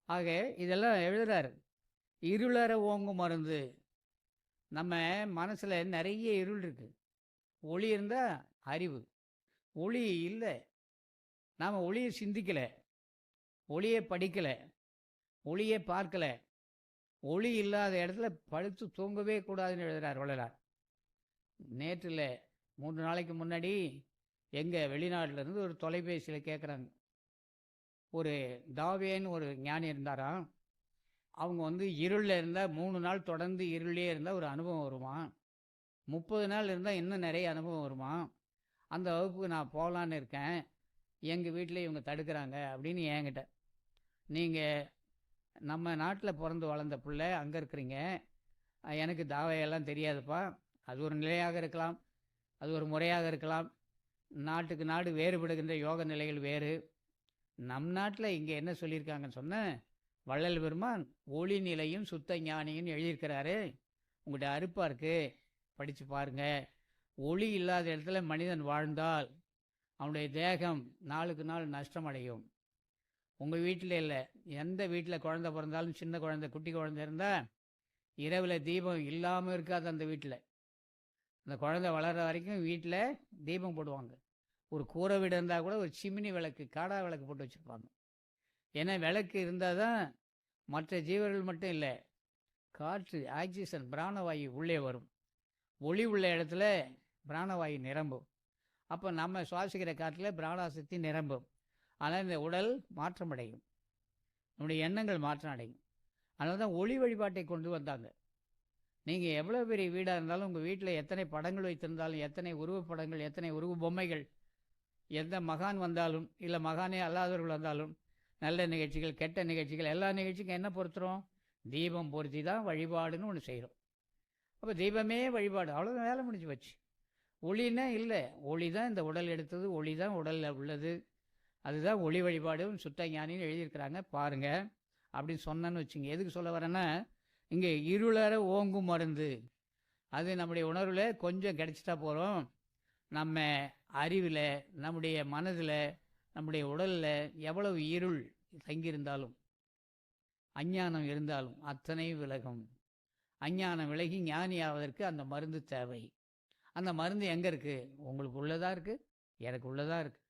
ஆக இதெல்லாம் எழுதுறாரு. இருளற ஓங்கும் மருந்து. நம்ம மனசுல நெறைய இருள் இருக்கு. ஒளி இருந்தா அறிவு. ஒளி இல்ல. நாம ஒளிய சிந்திக்கல. ஒளிய படிக்கல. ஒளிய பார்க்கல. ஒளி இல்லாத இடத்துல படுத்து தூங்கவே கூடாதுன்னு எழுதுறார் வள்ளலார். நேற்று இல்ல, 3 நாளைக்கு முன்னாடி எங்க வெளிநாட்டிலேருந்து ஒரு தொலைபேசியில கேட்குறாங்க. ஒரு தாவேன்னு ஒரு ஞானி இருந்தாராம். அவங்க வந்து இருள்ல இருந்தா 3 நாள் தொடர்ந்து இருளிலே இருந்தா ஒரு அனுபவம் வருமாம். 30 நாள் இருந்தா இன்னும் நெறைய அனுபவம் வருமாம். அந்த வகுப்புக்கு நான் போலான்னு இருக்கேன். எங்க வீட்ல இவங்க தடுக்குறாங்க அப்படின்னு என்கிட்ட. நீங்க நம்ம நாட்ல பொறந்து வளர்ந்த பிள்ளை, அங்க இருக்கிறீங்க. எனக்கு தாவையெல்லாம் தெரியாதுப்பா. அது ஒரு நிலையாக இருக்கலாம். அது ஒரு முறையாக இருக்கலாம். நாட்டுக்கு நாடு வேறுபடுகின்ற யோக நிலைகள் வேறு. நம் நாட்ல இங்க என்ன சொல்லியிருக்காங்கன்னு சொன்னா, வள்ளல் பெருமான் ஒளி நிலையும் சுத்த ஞானியும் எழுதியிருக்கிறாரு. உங்கள்கிட்ட அருப்பா இருக்கு, படிச்சு பாருங்க. ஒளி இல்லாத இடத்துல மனிதன் வாழ்ந்தால் அவனுடைய தேகம் நாளுக்கு நாள் நஷ்டமடையும். உங்கள் வீட்டில் இல்லை, எந்த வீட்டில் குழந்தை பிறந்தாலும் சின்ன குழந்தை குட்டி குழந்தை இருந்தால் இரவில் தீபம் இல்லாமல் இருக்காது அந்த வீட்டில். அந்த குழந்தை வளர்கிற வரைக்கும் வீட்டில் தீபம் போடுவாங்க. ஒரு கூரை வீடு இருந்தால் கூட ஒரு சிமினி விளக்கு, காடா விளக்கு போட்டு வச்சுருப்பாங்க. ஏன்னா விளக்கு இருந்தால் தான் மற்ற ஜீவர்கள் மட்டும் இல்லை, காற்று ஆக்சிஜன் பிராணவாயு உள்ளே வரும். ஒளி உள்ள இடத்துல பிராணவாயு நிரம்பும். அப்போ நம்ம சுவாசிக்கிற காற்றில் பிராணாசக்தி நிரம்பும். ஆனால் இந்த உடல் மாற்றமடையும், நம்முடைய எண்ணங்கள் மாற்றம் அடையும். அதனால தான் ஒளி வழிபாட்டை கொண்டு வந்தாங்க. நீங்கள் எவ்வளோ பெரிய வீடாக இருந்தாலும் உங்கள் வீட்டில் எத்தனை படங்கள் வைத்திருந்தாலும், எத்தனை உருவப்படங்கள், எத்தனை உருவ பொம்மைகள், எந்த மகான் வந்தாலும் இல்லை மகானே அல்லாதவர்கள் வந்தாலும், நல்ல நிகழ்ச்சிகள் கெட்ட நிகழ்ச்சிகள் எல்லா நிகழ்ச்சிக்கும் என்ன பொறுத்துறோம்? தீபம் பொருத்தி தான் வழிபாடுன்னு ஒன்று செய்கிறோம். அப்போ தீபமே வழிபாடு, அவ்வளோதான், வேலை முடிஞ்சு வச்சு. ஒளின்னா இல்லை, ஒளி தான் இந்த உடல் எடுத்தது, ஒளி தான் உடலில் உள்ளது. அதுதான் ஒளி வழிபாடும் சுத்த ஞானின்னு எழுதியிருக்கிறாங்க பாருங்க அப்படின்னு சொன்னேன்னு வச்சுங்க. எதுக்கு சொல்ல வரேன்னா, இங்கே இருளற ஓங்கும் மருந்து, அது நம்முடைய உணர்வில் கொஞ்சம் கிடைச்சிட்டா போகிறோம். நம்ம அறிவில், நம்முடைய மனதில், நம்முடைய உடலில் எவ்வளவு இருள் தங்கியிருந்தாலும், அஞ்ஞானம் இருந்தாலும் அத்தனை விலகும். அஞ்ஞானம் விலகி ஞானி ஆவதற்கு அந்த மருந்து தேவை. அந்த மருந்து எங்கே இருக்குது? உங்களுக்கு உள்ளதாக இருக்குது, எனக்கு உள்ளதாக இருக்குது.